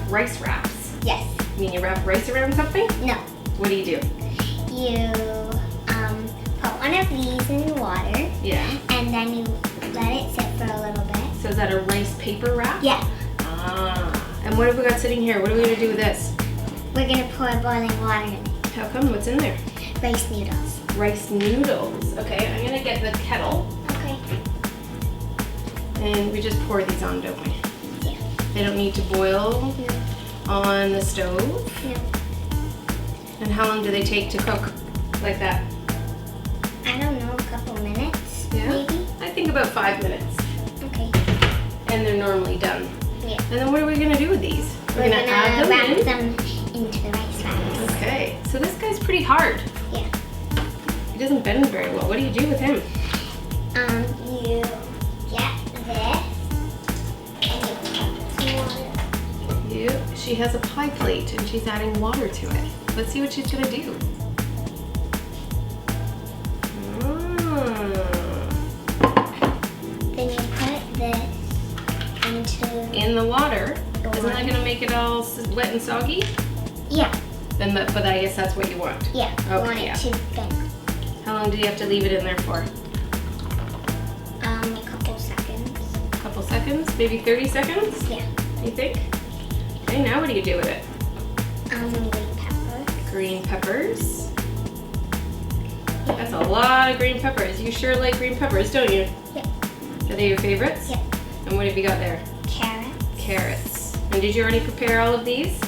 rice wraps. Yes. You mean you wrap rice around something? No. What do? You put one of these in water. Yeah. And then you let it sit for a little bit. So is that a rice paper wrap? Yeah. Ah. And what have we got sitting here? What are we gonna do with this? We're gonna pour boiling water in it. How come? What's in there? Rice noodles. Rice noodles. Okay, I'm gonna get the kettle Okay. and we just pour these on, don't we? Yeah. They don't need to boil No. on the stove. No. And how long do they take to cook like that? I don't know, a couple minutes, Yeah? maybe? I think about 5 minutes. Okay. And they're normally done. Yeah. And then what are we gonna do with these? We're gonna add wrap them in? them into the rice wraps. Okay, so this guy's pretty hard. Yeah. He doesn't bend very well. What do you do with him? You get this and you put some water. She has a pie plate and she's adding water to it. Let's see what she's gonna do. Then you put this into... In the water. The Isn't that water. gonna make it all wet and soggy? Yeah. But I guess that's what you want. Yeah. You Okay, want it yeah. to bend. How long do you have to leave it in there for? A couple seconds. A couple seconds? Maybe 30 seconds? Yeah. You think? Okay, now what do you do with it? Green pepper. Green peppers. That's a lot of green peppers. You sure like green peppers, don't you? Yeah. Are they your favorites? Yeah. And what have you got there? Carrots. Carrots. And did you already prepare all of these?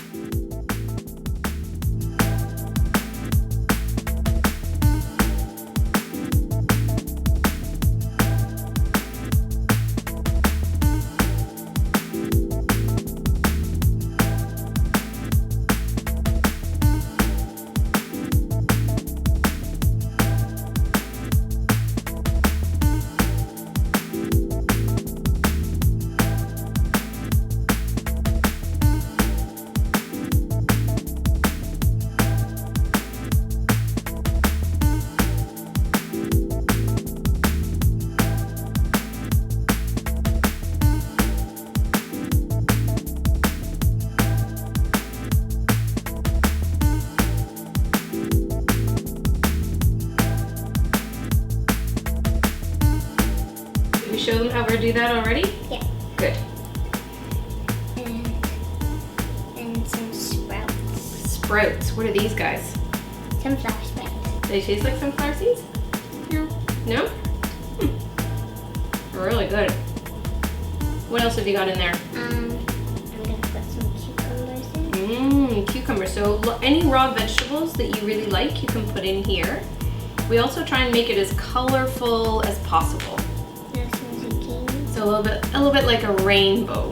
Did we show them how to do that already? Yeah. Good. And some sprouts. Sprouts. What are these guys? Sunflower sprouts. Do they taste like sunflower seeds? No. No? Really good. What else have you got in there? I'm gonna put some cucumbers in. Cucumbers. So any raw vegetables that you really like, you can put in here. We also try and make it as colorful as possible. There's some zucchini. So a little bit like a rainbow.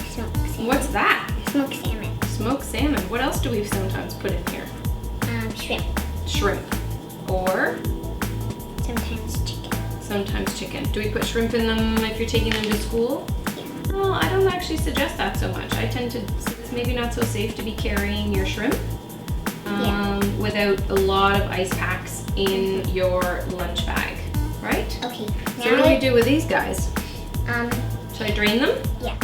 Smoked salmon. What's that? Smoked salmon. Smoked salmon. What else do we sometimes put in here? Shrimp. Shrimp. Or Sometimes chicken. sometimes chicken. Do we put shrimp in them if you're taking them to school? Yeah. No, I don't actually suggest that so much. I tend to, it's maybe not so safe to be carrying your shrimp without a lot of ice packs in your lunch bag, right? Okay. So what do we do with these guys? Should I drain them? Yeah.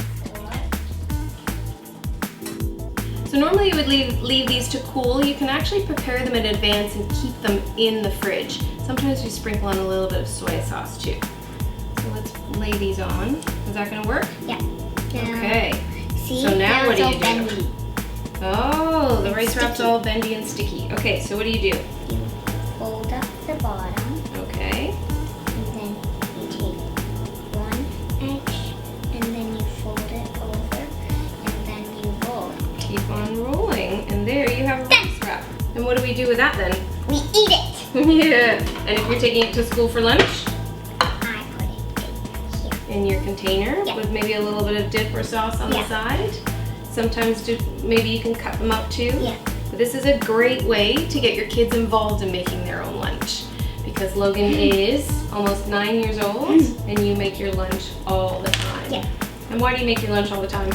So normally you would leave these to cool. You can actually prepare them in advance and keep them in the fridge. Sometimes you sprinkle on a little bit of soy sauce too. So let's lay these on. Is that gonna work? Yeah. Okay. See, So now what it's do all you do? bendy. Oh, the It's rice wrap's sticky. all bendy and sticky. Okay, so what do? You fold up the bottom, Okay. and then you take one edge, and then you fold it over, and then you roll it. Keep on rolling. And there you have a rice wrap. And what do we do with that then? We eat it. Yeah. And if you're taking it to school for lunch? I put it in here. In your container Yeah. with maybe a little bit of dip or sauce on Yeah. the side. Sometimes maybe you can cut them up too. Yeah. But this is a great way to get your kids involved in making their own lunch because Logan is almost 9 years old and you make your lunch all the time. Yeah. And why do you make your lunch all the time?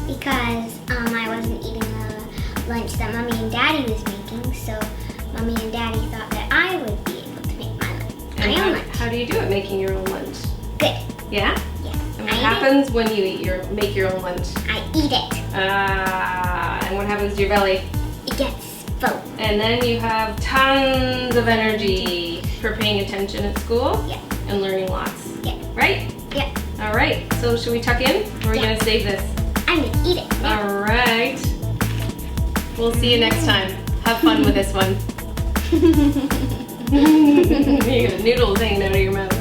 Because I wasn't eating the lunch that Mommy and Daddy was making, so Mommy and Daddy thought that I would be able to make my lunch. And My own lunch. how do you do it making your own lunch? Good. Yeah? Yeah. And what I happens when you make your own lunch? I eat it. And what happens to your belly? It gets full. And then you have tons of energy for paying attention at school Yeah. and learning lots. Yeah. Right? Yeah. All right. So should we tuck in? Or are we Yeah. gonna save this? I'm gonna eat it. now. All right. We'll see you next time. Have fun with this one. You got noodles hanging out of your mouth.